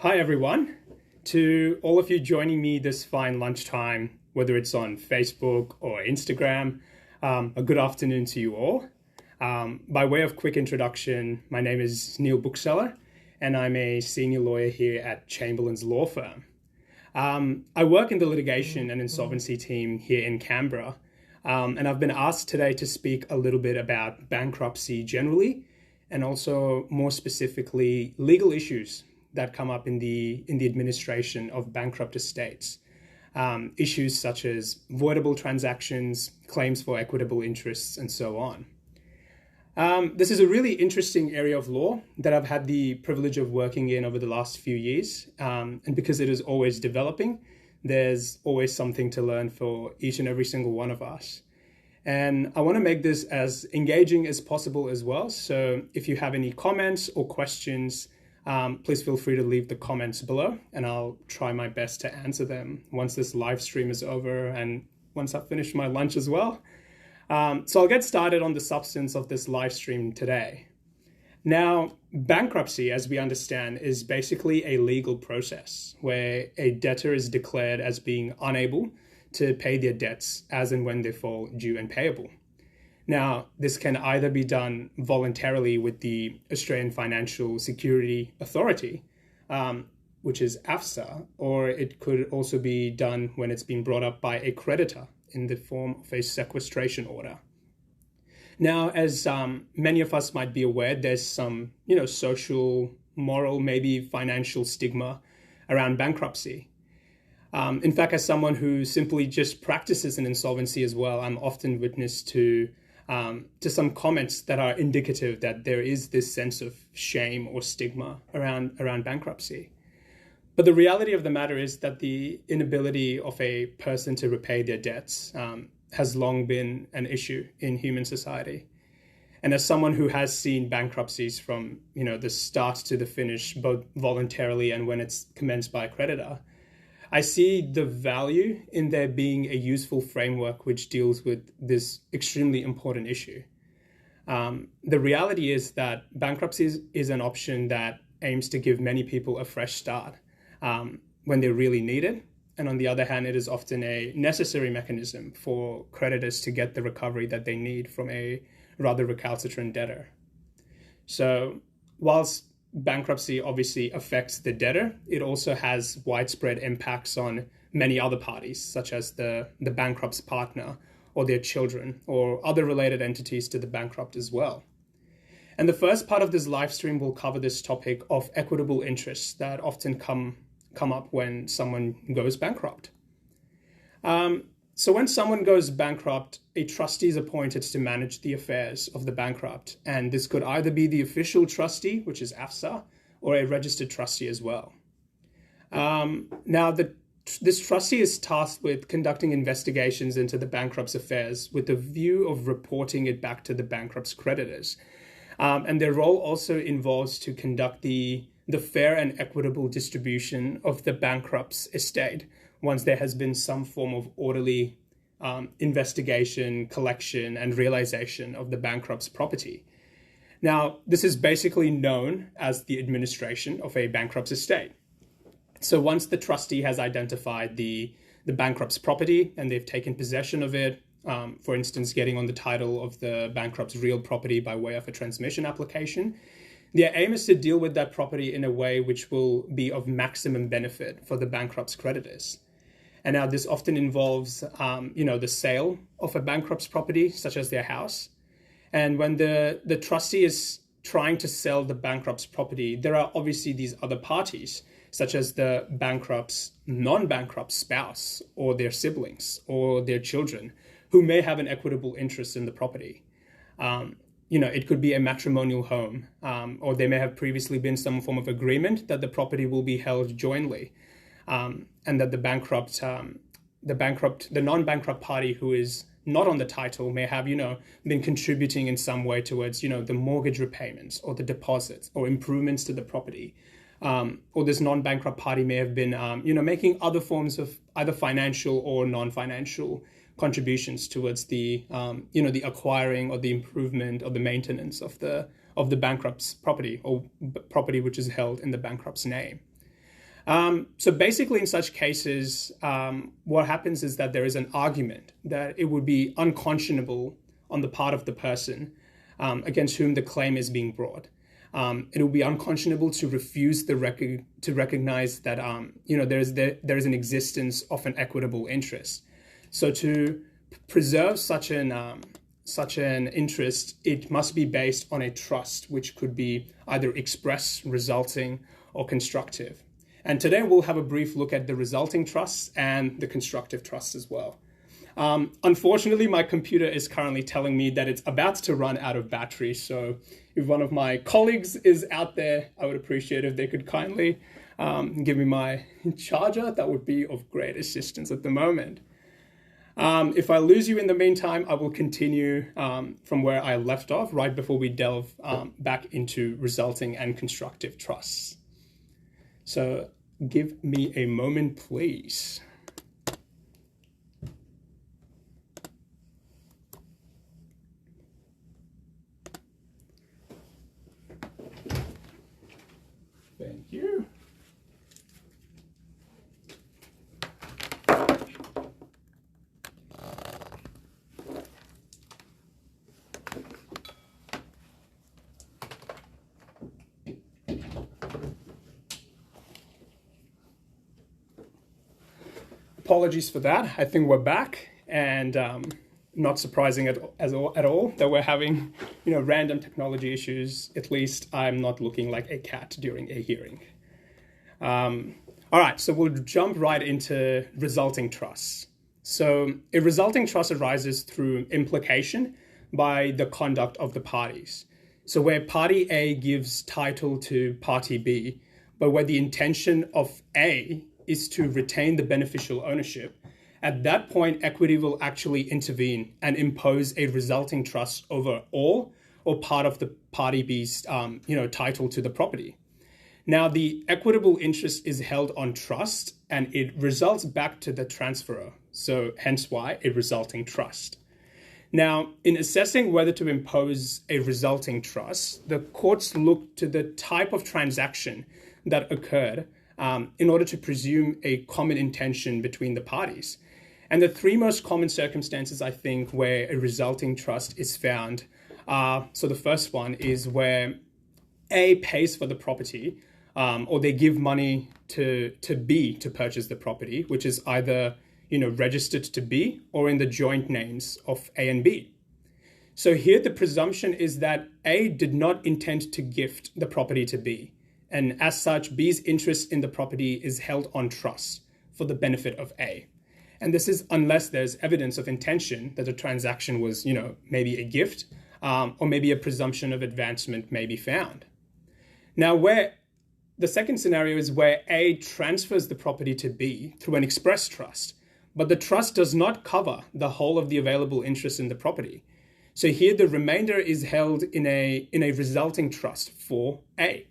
Hi, everyone. To all of you joining me this fine lunchtime, whether it's on Facebook or Instagram, a good afternoon to you all. By way of quick introduction, my name is Neil Bookseller, and I'm a senior lawyer here at Chamberlains law firm. I work in the litigation and insolvency team here in Canberra, and I've been asked today to speak a little bit about bankruptcy generally, and also more specifically, legal issues that come up in the administration of bankrupt estates. Issues such as voidable transactions, claims for equitable interests, and so on. This is a really interesting area of law that I've had the privilege of working in over the last few years. And because it is always developing, there's always something to learn for each and every single one of us. And I want to make this as engaging as possible as well. So if you have any comments or questions, please feel free to leave the comments below, and I'll try my best to answer them once this live stream is over and once I've finished my lunch as well. So I'll get started on the substance of this live stream today. Now, bankruptcy, as we understand, is basically a legal process where a debtor is declared as being unable to pay their debts as and when they fall due and payable. Now, this can either be done voluntarily with the Australian Financial Security Authority, which is AFSA, or it could also be done when it's been brought up by a creditor in the form of a sequestration order. Now, as many of us might be aware, there's some, social, moral, maybe financial stigma around bankruptcy. In fact, as someone who simply just practices in insolvency as well, I'm often witness to some comments that are indicative that there is this sense of shame or stigma around bankruptcy. But the reality of the matter is that the inability of a person to repay their debts has long been an issue in human society. And as someone who has seen bankruptcies from the start to the finish, both voluntarily and when it's commenced by a creditor, I see the value in there being a useful framework which deals with this extremely important issue. The reality is that bankruptcy is an option that aims to give many people a fresh start when they really need it. And on the other hand, it is often a necessary mechanism for creditors to get the recovery that they need from a rather recalcitrant debtor. So whilst bankruptcy obviously affects the debtor, it also has widespread impacts on many other parties, such as the bankrupt's partner or their children or other related entities to the bankrupt as well. And the first part of this live stream will cover this topic of equitable interests that often come up when someone goes bankrupt. So when someone goes bankrupt, a trustee is appointed to manage the affairs of the bankrupt. And this could either be the official trustee, which is AFSA, or a registered trustee as well. Now, this trustee is tasked with conducting investigations into the bankrupt's affairs with the view of reporting it back to the bankrupt's creditors. And their role also involves to conduct the fair and equitable distribution of the bankrupt's estate once there has been some form of orderly investigation, collection, and realization of the bankrupt's property. Now, this is basically known as the administration of a bankrupt's estate. So once the trustee has identified the bankrupt's property and they've taken possession of it, for instance, getting on the title of the bankrupt's real property by way of a transmission application, their aim is to deal with that property in a way which will be of maximum benefit for the bankrupt's creditors. And now this often involves, the sale of a bankrupt's property, such as their house. And when the trustee is trying to sell the bankrupt's property, there are obviously these other parties, such as the bankrupt's non-bankrupt spouse or their siblings or their children, who may have an equitable interest in the property. It could be a matrimonial home, or there may have previously been some form of agreement that the property will be held jointly. And that the non-bankrupt party who is not on the title may have, been contributing in some way towards, the mortgage repayments or the deposits or improvements to the property. Or this non-bankrupt party may have been, making other forms of either financial or non-financial contributions towards the acquiring or the improvement or the maintenance of the bankrupt's property or property which is held in the bankrupt's name. So basically, in such cases, what happens is that there is an argument that it would be unconscionable on the part of the person against whom the claim is being brought. It will be unconscionable to refuse to recognize that there is an existence of an equitable interest. So to preserve such an interest, it must be based on a trust, which could be either express, resulting, or constructive. And today we'll have a brief look at the resulting trusts and the constructive trusts as well. Unfortunately, my computer is currently telling me that it's about to run out of battery. So if one of my colleagues is out there, I would appreciate if they could kindly give me my charger. That would be of great assistance at the moment. If I lose you in the meantime, I will continue from where I left off right before we delve back into resulting and constructive trusts. So give me a moment, please. Thank you. Apologies for that. I think we're back, and not surprising at all that we're having, random technology issues. At least I'm not looking like a cat during a hearing. All right, so we'll jump right into resulting trusts. So a resulting trust arises through implication by the conduct of the parties. So where party A gives title to party B, but where the intention of A is to retain the beneficial ownership, at that point, equity will actually intervene and impose a resulting trust over all or part of the party B's, title to the property. Now, the equitable interest is held on trust, and it results back to the transferor. So hence why a resulting trust. Now, in assessing whether to impose a resulting trust, the courts look to the type of transaction that occurred in order to presume a common intention between the parties. And the three most common circumstances, I think, where a resulting trust is found are, so the first one is where A pays for the property, or they give money to B to purchase the property, which is either registered to B or in the joint names of A and B. So here the presumption is that A did not intend to gift the property to B. And as such, B's interest in the property is held on trust for the benefit of A. And this is unless there's evidence of intention that the transaction was, maybe a gift, or maybe a presumption of advancement may be found. Now, where the second scenario is where A transfers the property to B through an express trust, but the trust does not cover the whole of the available interest in the property. So here the remainder is held in a resulting trust for A.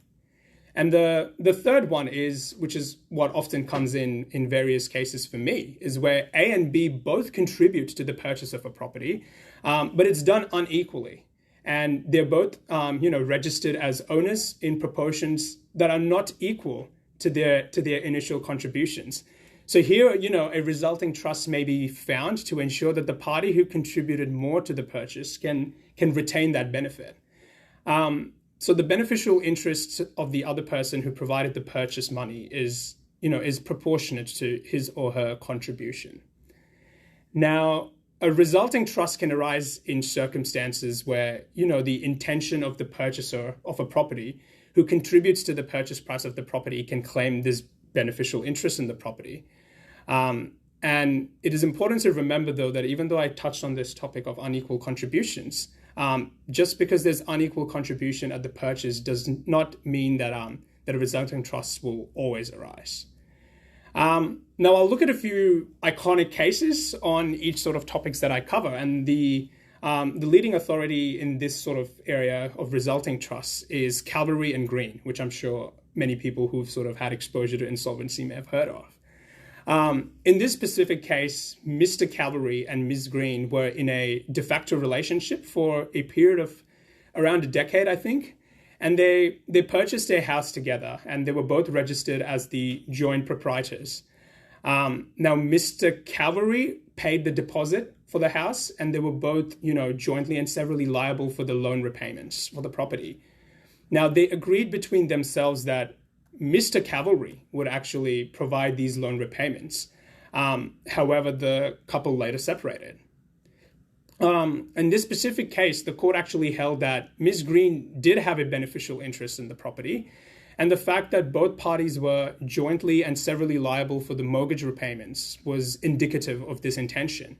And the third one is, which is what often comes in various cases for me, is where A and B both contribute to the purchase of a property, but it's done unequally. And they're both, registered as owners in proportions that are not equal to their initial contributions. So here, a resulting trust may be found to ensure that the party who contributed more to the purchase can retain that benefit. So the beneficial interest of the other person who provided the purchase money is proportionate to his or her contribution. Now, a resulting trust can arise in circumstances where, the intention of the purchaser of a property who contributes to the purchase price of the property can claim this beneficial interest in the property. And it is important to remember, though, that even though I touched on this topic of unequal contributions, just because there's unequal contribution at the purchase does not mean that a resulting trust will always arise. Now I'll look at a few iconic cases on each sort of topics that I cover, and the leading authority in this sort of area of resulting trusts is Calvary and Green, which I'm sure many people who've sort of had exposure to insolvency may have heard of. In this specific case, Mr. Calvary and Ms. Green were in a de facto relationship for a period of around a decade, I think. And they purchased a house together, and they were both registered as the joint proprietors. Now, Mr. Calvary paid the deposit for the house, and they were both, jointly and severally liable for the loan repayments for the property. Now, they agreed between themselves that Mr. Calvary would actually provide these loan repayments. However, the couple later separated. In this specific case, the court actually held that Ms. Green did have a beneficial interest in the property, and the fact that both parties were jointly and severally liable for the mortgage repayments was indicative of this intention,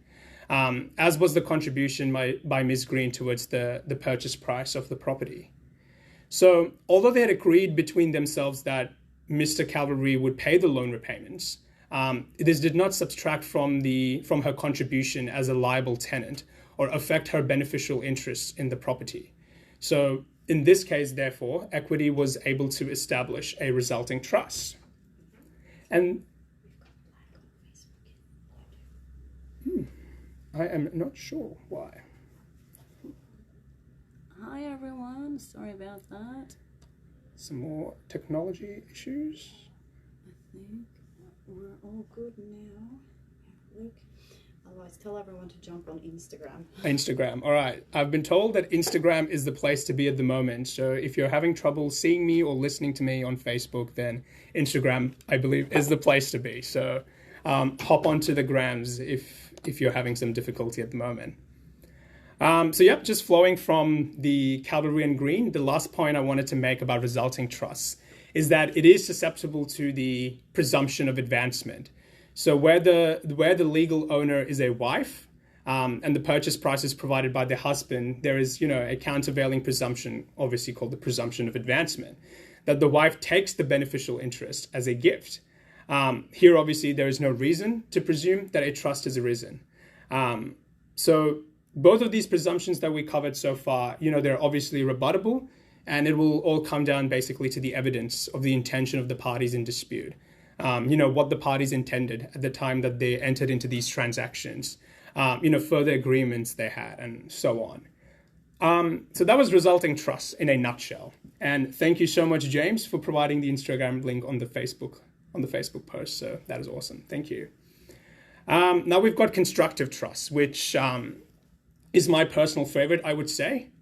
as was the contribution by Ms. Green towards the purchase price of the property. So, although they had agreed between themselves that Mr. Calvary would pay the loan repayments, this did not subtract from her contribution as a liable tenant or affect her beneficial interest in the property. So in this case, therefore, Equity was able to establish a resulting trust. And I am not sure why. Hi everyone, sorry about that. Some more technology issues. I think we're all good now. Look. Otherwise, tell everyone to jump on Instagram. Instagram. All right. I've been told that Instagram is the place to be at the moment. So if you're having trouble seeing me or listening to me on Facebook, then Instagram, I believe, is the place to be. So hop onto the grams if you're having some difficulty at the moment. Just flowing from the Calvary and Green, the last point I wanted to make about resulting trusts is that it is susceptible to the presumption of advancement. So where the legal owner is a wife, and the purchase price is provided by the husband, there is, a countervailing presumption, obviously called the presumption of advancement, that the wife takes the beneficial interest as a gift. Here, obviously, there is no reason to presume that a trust has arisen. So both of these presumptions that we covered so far, they're obviously rebuttable, and it will all come down basically to the evidence of the intention of the parties in dispute. What the parties intended at the time that they entered into these transactions, further agreements they had, and so on. So that was resulting trust in a nutshell. And thank you so much, James, for providing the Instagram link on the Facebook post. So that is awesome. Thank you. Now we've got constructive trust, which is my personal favorite, I would say.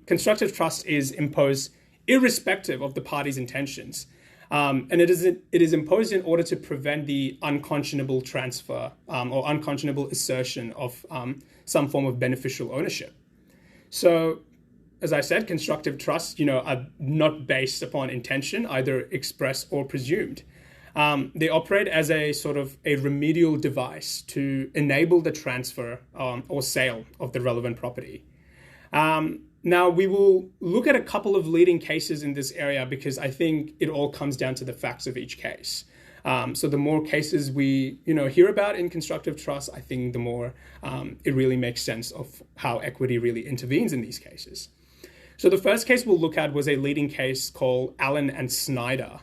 Constructive trust is imposed irrespective of the parties' intentions. And it is imposed in order to prevent the unconscionable transfer or unconscionable assertion of some form of beneficial ownership. So, as I said, constructive trusts, are not based upon intention, either expressed or presumed. They operate as a sort of a remedial device to enable the transfer or sale of the relevant property. Now, we will look at a couple of leading cases in this area because I think it all comes down to the facts of each case. So the more cases we hear about in constructive trust, I think the more it really makes sense of how equity really intervenes in these cases. So the first case we'll look at was a leading case called Allen and Snyder.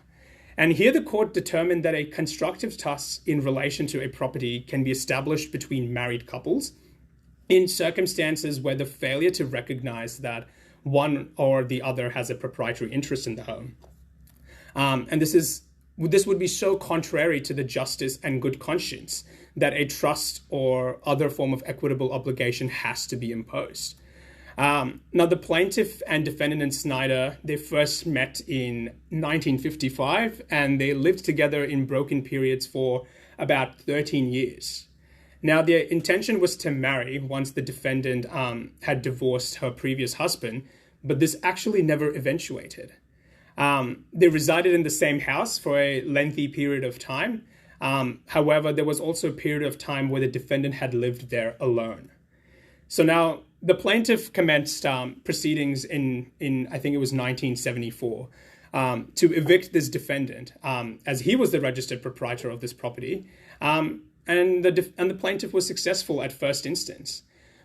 And here the court determined that a constructive trust in relation to a property can be established between married couples in circumstances where the failure to recognize that one or the other has a proprietary interest in the home. And this would be so contrary to the justice and good conscience that a trust or other form of equitable obligation has to be imposed. Now, the plaintiff and defendant in Snyder, they first met in 1955, and they lived together in broken periods for about 13 years. Now, their intention was to marry once the defendant had divorced her previous husband, but this actually never eventuated. They resided in the same house for a lengthy period of time. However, there was also a period of time where the defendant had lived there alone. So now the plaintiff commenced proceedings in I think it was 1974 to evict this defendant, as he was the registered proprietor of this property. And the plaintiff was successful at first instance.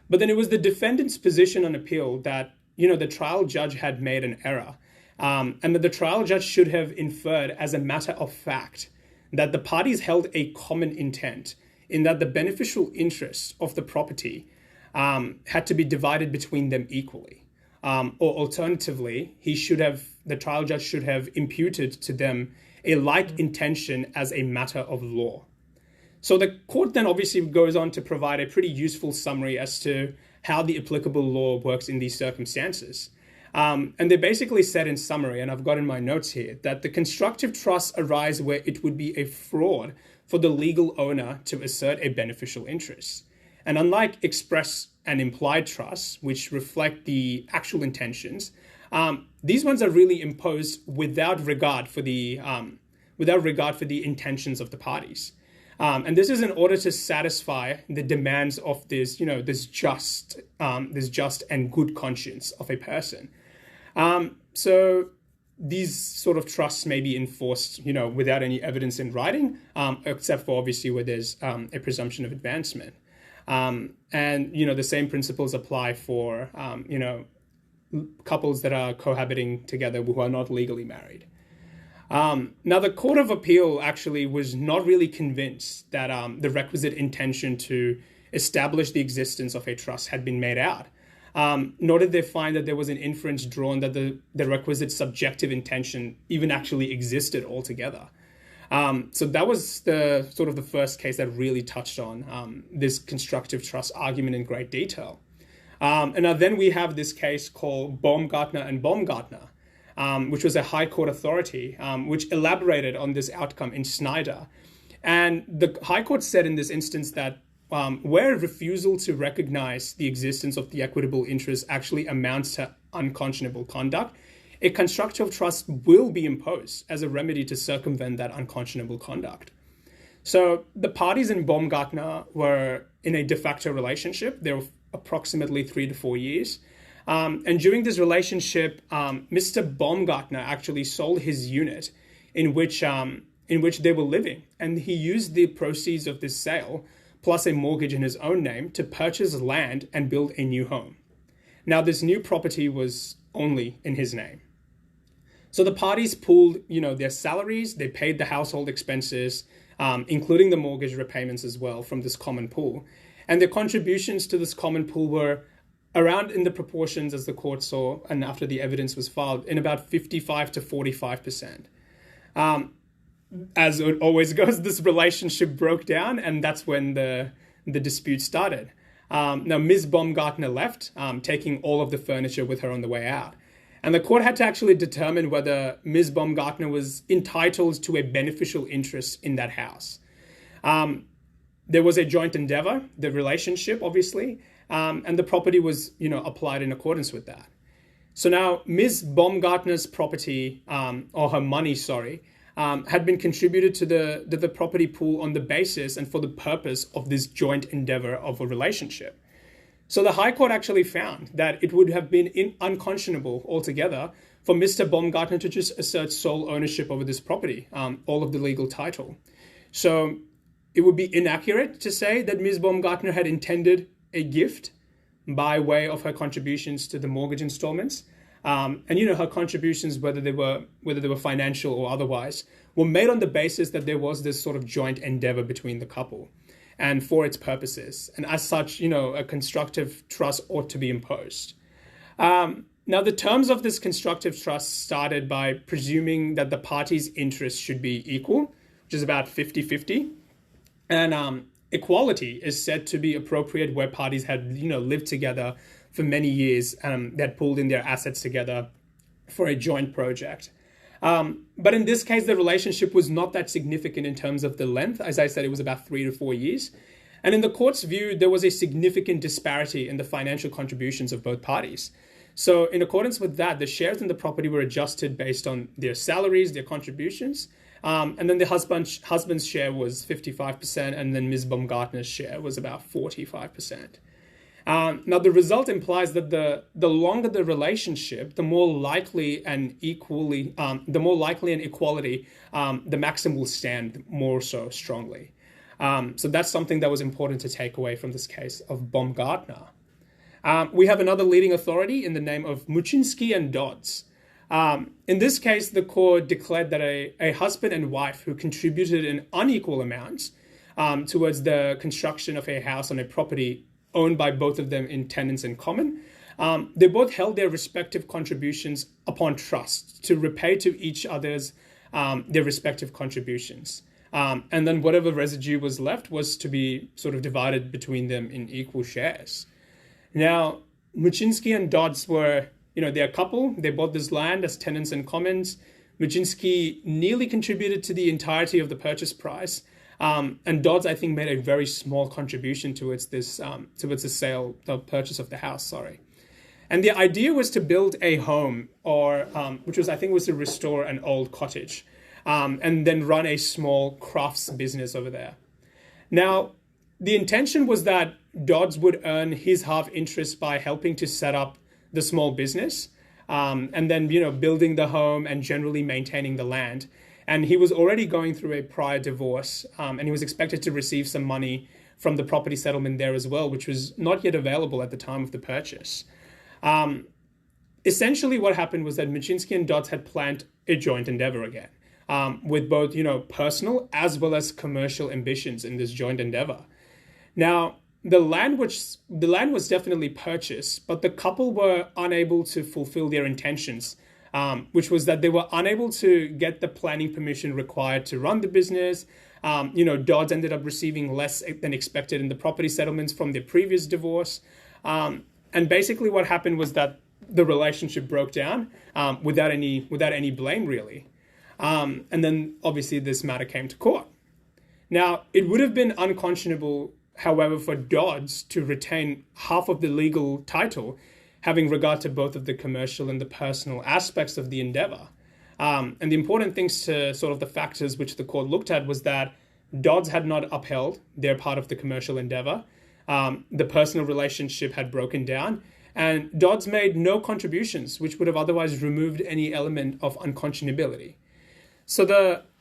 But then it was the defendant's position on appeal that, the trial judge had made an error, and that the trial judge should have inferred as a matter of fact that the parties held a common intent in that the beneficial interest of the property had to be divided between them equally. or alternatively, the trial judge should have imputed to them a like intention as a matter of law. So the court then obviously goes on to provide a pretty useful summary as to how the applicable law works in these circumstances. And they basically said in summary, and I've got in my notes here, that the constructive trusts arise where it would be a fraud for the legal owner to assert a beneficial interest. And unlike express and implied trusts, which reflect the actual intentions, these ones are really imposed without regard for the intentions of the parties. And this is in order to satisfy the demands of this just and good conscience of a person. So these sort of trusts may be enforced, without any evidence in writing, except for obviously where there's a presumption of advancement. And the same principles apply for couples that are cohabiting together who are not legally married. Now, the Court of Appeal actually was not really convinced that the requisite intention to establish the existence of a trust had been made out. Nor did they find that there was an inference drawn that the requisite subjective intention even actually existed altogether. So that was the sort of the first case that really touched on this constructive trust argument in great detail. And now then we have this case called Baumgartner and Baumgartner, which was a high court authority, which elaborated on this outcome in Snyder. And the high court said in this instance that where refusal to recognize the existence of the equitable interest actually amounts to unconscionable conduct, a constructive trust will be imposed as a remedy to circumvent that unconscionable conduct. So the parties in Baumgartner were in a de facto relationship. They were approximately 3 to 4 years. And during this relationship, Mr. Baumgartner actually sold his unit in which they were living. And he used the proceeds of this sale, plus a mortgage in his own name, to purchase land and build a new home. Now, this new property was only in his name. So the parties pooled, their salaries, they paid the household expenses, including the mortgage repayments as well from this common pool. And their contributions to this common pool were around in the proportions as the court saw and after the evidence was filed in about 55 to 45%. As it always goes, this relationship broke down, and that's when the dispute started. Now, Ms. Baumgartner left, taking all of the furniture with her on the way out. And the court had to actually determine whether Ms. Baumgartner was entitled to a beneficial interest in that house. There was a joint endeavor, the relationship, obviously, and the property was, applied in accordance with that. So now Ms. Baumgartner's property, or her money, had been contributed to the property pool on the basis and for the purpose of this joint endeavor of a relationship. So the High Court actually found that it would have been unconscionable altogether for Mr. Baumgartner to just assert sole ownership over this property, all of the legal title. So it would be inaccurate to say that Ms. Baumgartner had intended a gift by way of her contributions to the mortgage installments. And her contributions, whether they were financial or otherwise, were made on the basis that there was this sort of joint endeavor between the couple and for its purposes. And as such, a constructive trust ought to be imposed. Now, the terms of this constructive trust started by presuming that the parties' interests should be equal, which is about 50-50. And equality is said to be appropriate where parties had, lived together for many years, that pooled in their assets together for a joint project. But in this case, the relationship was not that significant in terms of the length. As I said, it was about 3 to 4 years. And in the court's view, there was a significant disparity in the financial contributions of both parties. So in accordance with that, the shares in the property were adjusted based on their salaries, their contributions. And then the husband's share was 55%, and then Ms. Baumgartner's share was about 45%. Now, the result implies that the longer the relationship, the more likely and equality, the maxim will stand more so strongly. So that's something that was important to take away from this case of Baumgartner. We have another leading authority in the name of Muczynski and Dodds. In this case, the court declared that a husband and wife who contributed in unequal amounts towards the construction of a house on a property owned by both of them in tenants in common, they both held their respective contributions upon trust to repay to each other's their respective contributions. And then whatever residue was left was to be sort of divided between them in equal shares. Now, Muczynski and Dodds were, they're a couple. They bought this land as tenants in commons. Muczynski nearly contributed to the entirety of the purchase price. And Dodds, I think, made a very small contribution towards the purchase of the house, And the idea was to build a home, which was to restore an old cottage, and then run a small crafts business over there. Now, the intention was that Dodds would earn his half interest by helping to set up the small business, and then, building the home and generally maintaining the land. And he was already going through a prior divorce, and he was expected to receive some money from the property settlement there as well, which was not yet available at the time of the purchase. Essentially, what happened was that Muczynski and Dodds had planned a joint endeavor again, with both, personal as well as commercial ambitions in this joint endeavor. Now, the land was definitely purchased, but the couple were unable to fulfill their intentions, which was that they were unable to get the planning permission required to run the business. Dodds ended up receiving less than expected in the property settlements from their previous divorce. And basically what happened was that the relationship broke down without any blame, really. And then obviously this matter came to court. Now, it would have been unconscionable, however, for Dodds to retain half of the legal title, having regard to both of the commercial and the personal aspects of the endeavor. And the important things to sort of the factors which the court looked at was that Dodds had not upheld their part of the commercial endeavor. The personal relationship had broken down, and Dodds made no contributions, which would have otherwise removed any element of unconscionability. So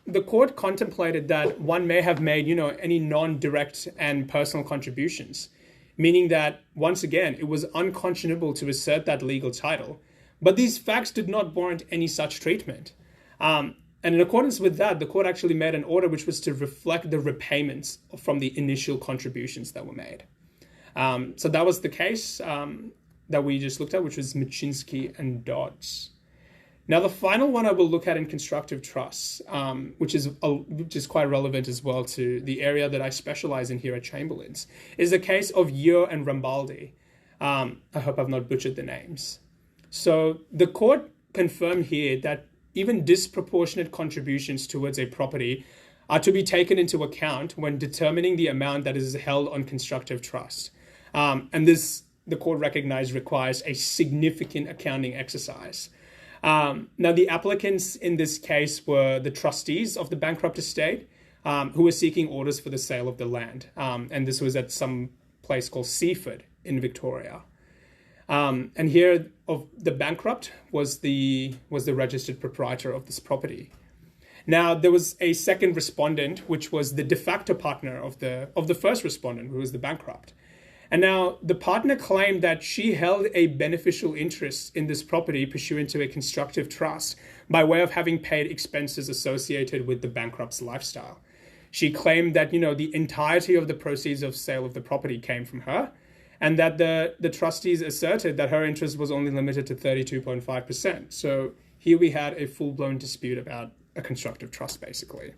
the court contemplated that one may have made, any non-direct and personal contributions, meaning that, once again, it was unconscionable to assert that legal title. But these facts did not warrant any such treatment. And in accordance with that, the court actually made an order which was to reflect the repayments from the initial contributions that were made. So that was the case that we just looked at, which was Muczynski and Dodds. Now, the final one I will look at in constructive trusts, which is quite relevant as well to the area that I specialize in here at Chamberlains, is the case of Yer and Rambaldi. I hope I've not butchered the names. So the court confirmed here that even disproportionate contributions towards a property are to be taken into account when determining the amount that is held on constructive trust. And this, the court recognized, requires a significant accounting exercise. Now, the applicants in this case were the trustees of the bankrupt estate, who were seeking orders for the sale of the land. And this was at some place called Seaford in Victoria. And here, of the bankrupt was the registered proprietor of this property. Now, there was a second respondent, which was the de facto partner of the first respondent, who was the bankrupt. And now the partner claimed that she held a beneficial interest in this property pursuant to a constructive trust by way of having paid expenses associated with the bankrupt's lifestyle. She claimed that, the entirety of the proceeds of sale of the property came from her, and that the trustees asserted that her interest was only limited to 32.5%. So here we had a full-blown dispute about a constructive trust, basically.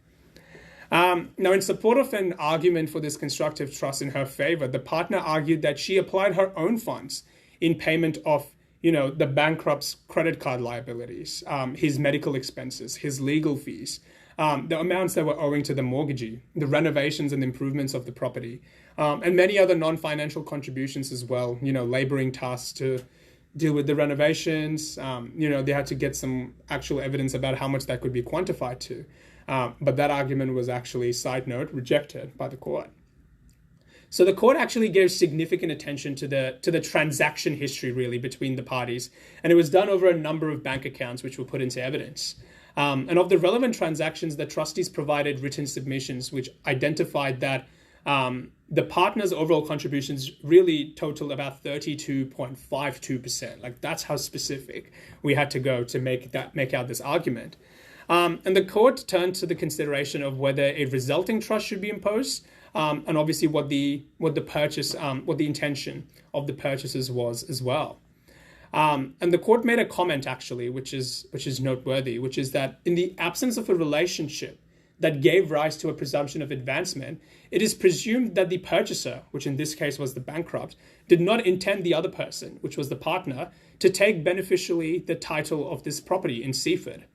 Now, in support of an argument for this constructive trust in her favor, the partner argued that she applied her own funds in payment of, the bankrupt's credit card liabilities, his medical expenses, his legal fees, the amounts that were owing to the mortgagee, the renovations and improvements of the property, and many other non-financial contributions as well, laboring tasks to deal with the renovations. They had to get some actual evidence about how much that could be quantified to. But that argument was actually, side note, rejected by the court. So the court actually gave significant attention to the transaction history, really, between the parties. And it was done over a number of bank accounts, which were put into evidence. And of the relevant transactions, the trustees provided written submissions, which identified that the partners' overall contributions really totaled about 32.52%. Like, that's how specific we had to go to make out this argument. And the court turned to the consideration of whether a resulting trust should be imposed, and obviously what the intention of the purchasers was as well. And the court made a comment, actually, which is noteworthy, which is that in the absence of a relationship that gave rise to a presumption of advancement, it is presumed that the purchaser, which in this case was the bankrupt, did not intend the other person, which was the partner, to take beneficially the title of this property in Seaford.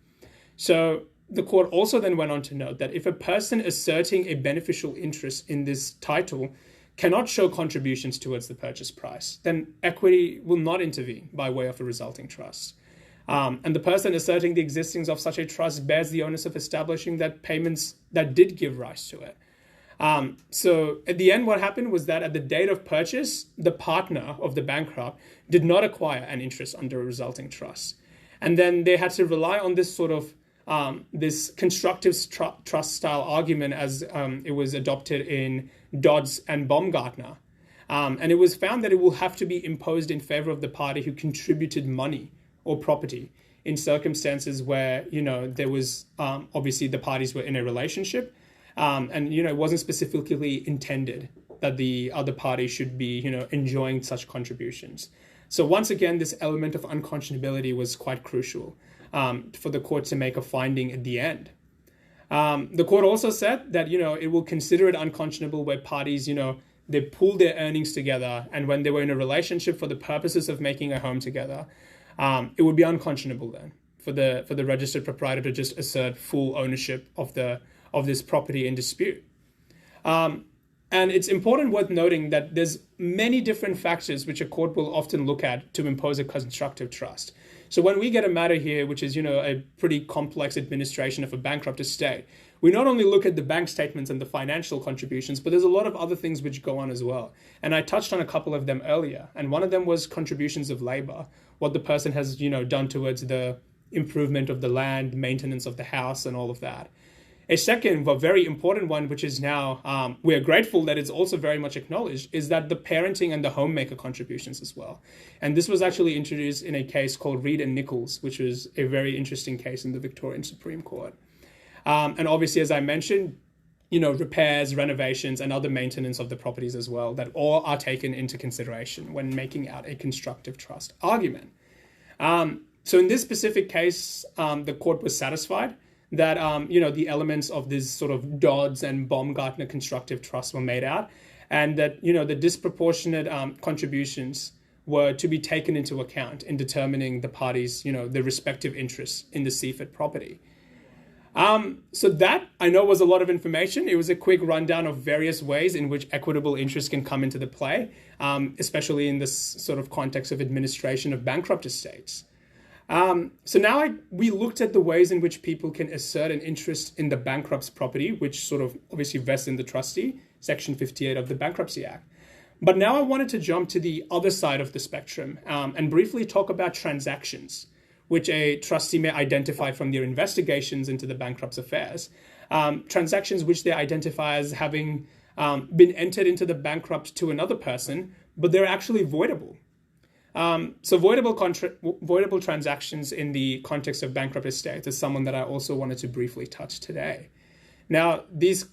So the court also then went on to note that if a person asserting a beneficial interest in this title cannot show contributions towards the purchase price, then equity will not intervene by way of a resulting trust. And the person asserting the existence of such a trust bears the onus of establishing that payments that did give rise to it. So at the end, what happened was that at the date of purchase, the partner of the bankrupt did not acquire an interest under a resulting trust. And then they had to rely on this sort of this constructive trust style argument as it was adopted in Dodds and Baumgartner. And it was found that it will have to be imposed in favor of the party who contributed money or property in circumstances where, there was obviously the parties were in a relationship and, it wasn't specifically intended that the other party should be, enjoying such contributions. So once again, this element of unconscionability was quite crucial for the court to make a finding at the end. The court also said that, it will consider it unconscionable where parties, they pooled their earnings together, and when they were in a relationship for the purposes of making a home together, it would be unconscionable then for the registered proprietor to just assert full ownership of this property in dispute. And it's important worth noting that there's many different factors which a court will often look at to impose a constructive trust. So when we get a matter here, which is, a pretty complex administration of a bankrupt estate, we not only look at the bank statements and the financial contributions, but there's a lot of other things which go on as well. And I touched on a couple of them earlier. And one of them was contributions of labor, what the person has, done towards the improvement of the land, maintenance of the house, and all of that. A second, but very important one, which is now, we're grateful that it's also very much acknowledged, is that the parenting and the homemaker contributions as well. And this was actually introduced in a case called Reed and Nichols, which was a very interesting case in the Victorian Supreme Court. And obviously, as I mentioned, repairs, renovations, and other maintenance of the properties as well, that all are taken into consideration when making out a constructive trust argument. So in this specific case, the court was satisfied that, the elements of this sort of Dodds and Baumgartner constructive trust were made out, and that, the disproportionate contributions were to be taken into account in determining the parties, the respective interests in the Seaford property. So that, I know, was a lot of information. It was a quick rundown of various ways in which equitable interest can come into the play, especially in this sort of context of administration of bankrupt estates. So now we looked at the ways in which people can assert an interest in the bankrupt's property, which sort of obviously vests in the trustee, Section 58 of the Bankruptcy Act. But now I wanted to jump to the other side of the spectrum and briefly talk about transactions, which a trustee may identify from their investigations into the bankrupt's affairs. Transactions which they identify as having been entered into the bankrupt to another person, but they're actually voidable. So voidable transactions in the context of bankrupt estates is someone that I also wanted to briefly touch today. Now, these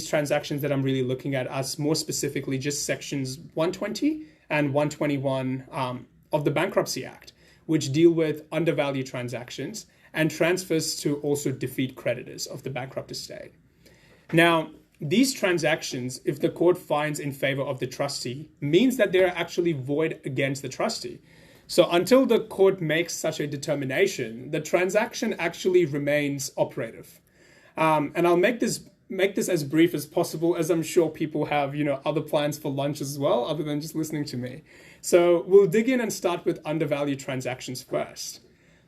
transactions that I'm really looking at are more specifically just sections 120 and 121 of the Bankruptcy Act, which deal with undervalued transactions and transfers to also defeat creditors of the bankrupt estate. Now, these transactions, if the court finds in favor of the trustee, means that they are actually void against the trustee. So until the court makes such a determination, the transaction actually remains operative. And I'll make this as brief as possible, as I'm sure people have, other plans for lunch as well, other than just listening to me. So we'll dig in and start with undervalued transactions first.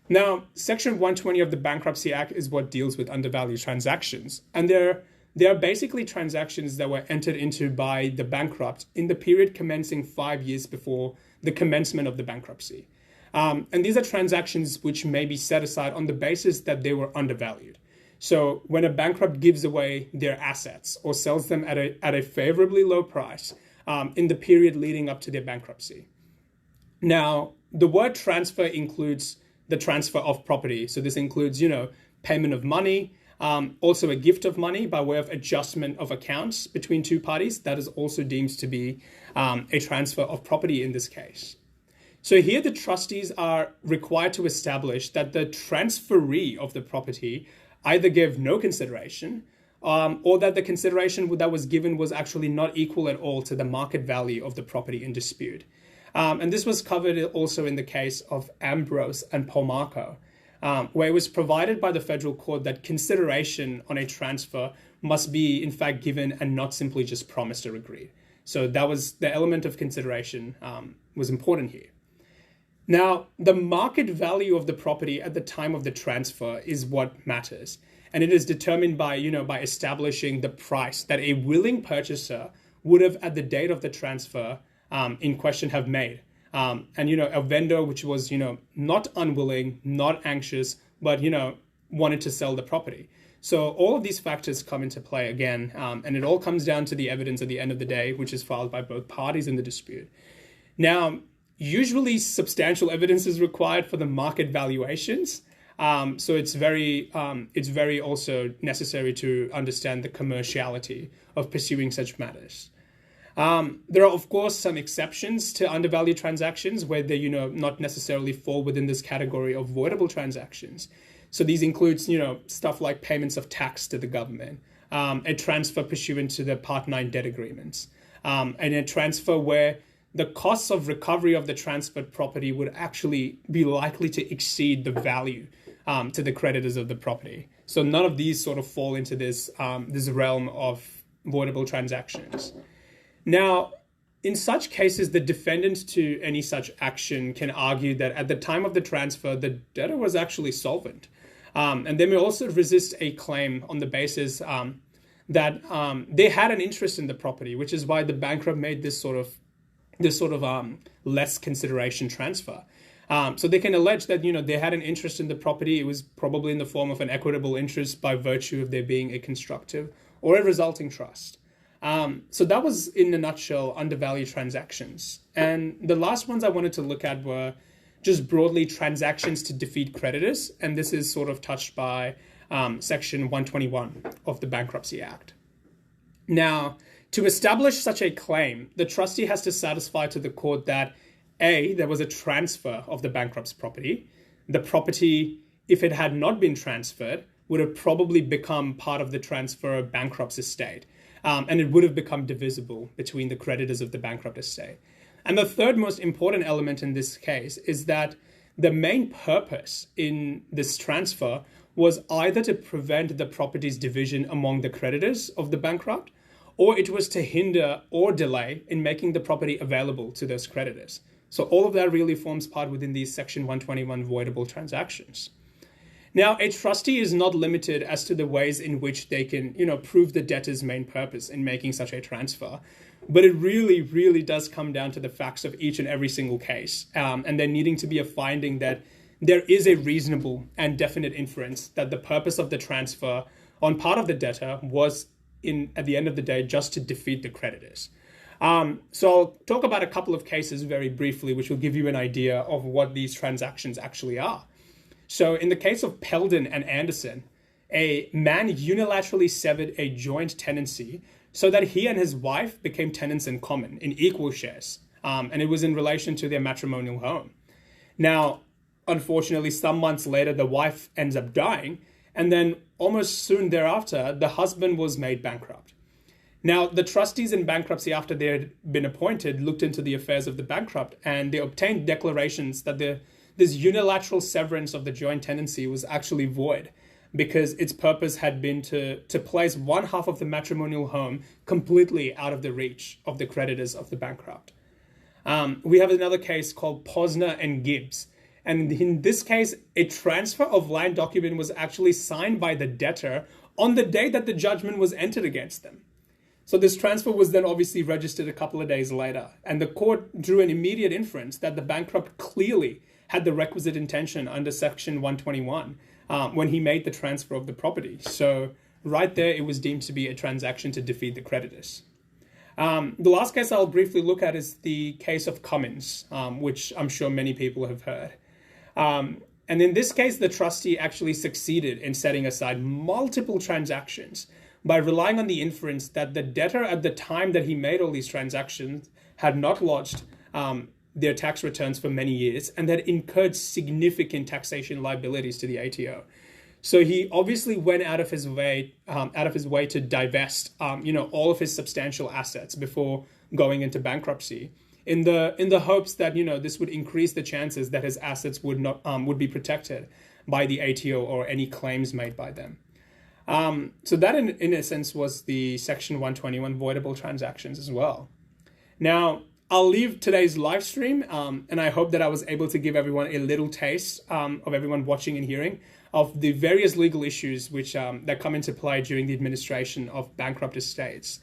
Now, Section 120 of the Bankruptcy Act is what deals with undervalued transactions. And they are basically transactions that were entered into by the bankrupt in the period commencing 5 years before the commencement of the bankruptcy. And these are transactions which may be set aside on the basis that they were undervalued. So when a bankrupt gives away their assets or sells them at a favorably low price in the period leading up to their bankruptcy. Now, the word transfer includes the transfer of property. So this includes, payment of money, also a gift of money by way of adjustment of accounts between two parties. That is also deemed to be a transfer of property in this case. So here the trustees are required to establish that the transferee of the property either gave no consideration or that the consideration that was given was actually not equal at all to the market value of the property in dispute. And this was covered also in the case of Ambrose and Polmarco, where it was provided by the federal court that consideration on a transfer must be in fact given and not simply just promised or agreed. So that was the element of consideration was important here. Now, the market value of the property at the time of the transfer is what matters. And it is determined by establishing the price that a willing purchaser would have at the date of the transfer in question have made. And a vendor which was, not unwilling, not anxious, but, wanted to sell the property. So all of these factors come into play again, and it all comes down to the evidence at the end of the day, which is filed by both parties in the dispute. Now, usually substantial evidence is required for the market valuations. So it's very also necessary to understand the commerciality of pursuing such matters. There are, of course, some exceptions to undervalued transactions where they, not necessarily fall within this category of voidable transactions. So these includes, stuff like payments of tax to the government, a transfer pursuant to the Part 9 debt agreements, and a transfer where the costs of recovery of the transferred property would actually be likely to exceed the value to the creditors of the property. So none of these sort of fall into this realm of voidable transactions. Now, in such cases, the defendant to any such action can argue that at the time of the transfer, the debtor was actually solvent. And they may also resist a claim on the basis that they had an interest in the property, which is why the bankrupt made this sort of less consideration transfer. So they can allege that, they had an interest in the property. It was probably in the form of an equitable interest by virtue of there being a constructive or a resulting trust. So that was, in a nutshell, undervalued transactions. And the last ones I wanted to look at were just broadly transactions to defeat creditors. And this is sort of touched by Section 121 of the Bankruptcy Act. Now, to establish such a claim, the trustee has to satisfy to the court that A, there was a transfer of the bankrupt's property. The property, if it had not been transferred, would have probably become part of the transferor bankrupt's estate. And it would have become divisible between the creditors of the bankrupt estate. And the third most important element in this case is that the main purpose in this transfer was either to prevent the property's division among the creditors of the bankrupt, or it was to hinder or delay in making the property available to those creditors. So all of that really forms part within these Section 121 voidable transactions. Now, a trustee is not limited as to the ways in which they can, prove the debtor's main purpose in making such a transfer. But it really, really does come down to the facts of each and every single case. And there needing to be a finding that there is a reasonable and definite inference that the purpose of the transfer on part of the debtor was, at the end of the day, just to defeat the creditors. So I'll talk about a couple of cases very briefly, which will give you an idea of what these transactions actually are. So in the case of Peldon and Anderson, a man unilaterally severed a joint tenancy so that he and his wife became tenants in common in equal shares. And it was in relation to their matrimonial home. Now, unfortunately, some months later, the wife ends up dying. And then almost soon thereafter, the husband was made bankrupt. Now, the trustees in bankruptcy, after they had been appointed, looked into the affairs of the bankrupt, and they obtained declarations that this unilateral severance of the joint tenancy was actually void because its purpose had been to place one half of the matrimonial home completely out of the reach of the creditors of the bankrupt. We have another case called Posner and Gibbs. And in this case, a transfer of land document was actually signed by the debtor on the day that the judgment was entered against them. So this transfer was then obviously registered a couple of days later. And the court drew an immediate inference that the bankrupt clearly had the requisite intention under Section 121 when he made the transfer of the property. So right there, it was deemed to be a transaction to defeat the creditors. The last case I'll briefly look at is the case of Cummins, which I'm sure many people have heard. And in this case, the trustee actually succeeded in setting aside multiple transactions by relying on the inference that the debtor at the time that he made all these transactions had not lodged their tax returns for many years and that incurred significant taxation liabilities to the ATO. So he obviously went out of his way to divest, all of his substantial assets before going into bankruptcy, in the hopes that this would increase the chances that his assets would be protected by the ATO or any claims made by them. So that in a sense was the Section 121 voidable transactions as well. Now, I'll leave today's live stream, and I hope that I was able to give everyone a little taste of everyone watching and hearing of the various legal issues which that come into play during the administration of bankrupt estates.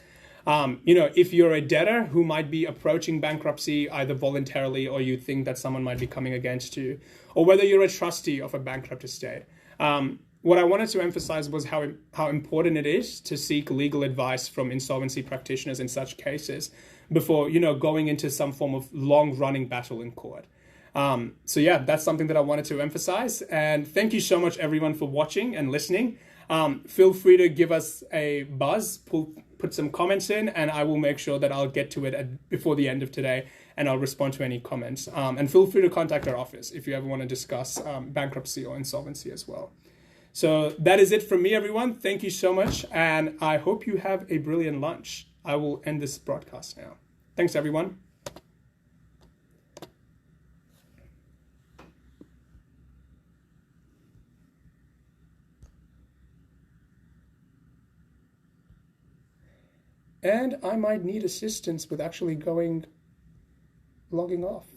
If you're a debtor who might be approaching bankruptcy either voluntarily or you think that someone might be coming against you, or whether you're a trustee of a bankrupt estate, what I wanted to emphasize was how important it is to seek legal advice from insolvency practitioners in such cases before going into some form of long-running battle in court. That's something that I wanted to emphasize. And thank you so much, everyone, for watching and listening. Feel free to give us a buzz, put some comments in, and I will make sure that I'll get to it before the end of today, and I'll respond to any comments. And feel free to contact our office if you ever want to discuss bankruptcy or insolvency as well. So that is it from me, everyone. Thank you so much, and I hope you have a brilliant lunch. I will end this broadcast now. Thanks, everyone. And I might need assistance with actually logging off.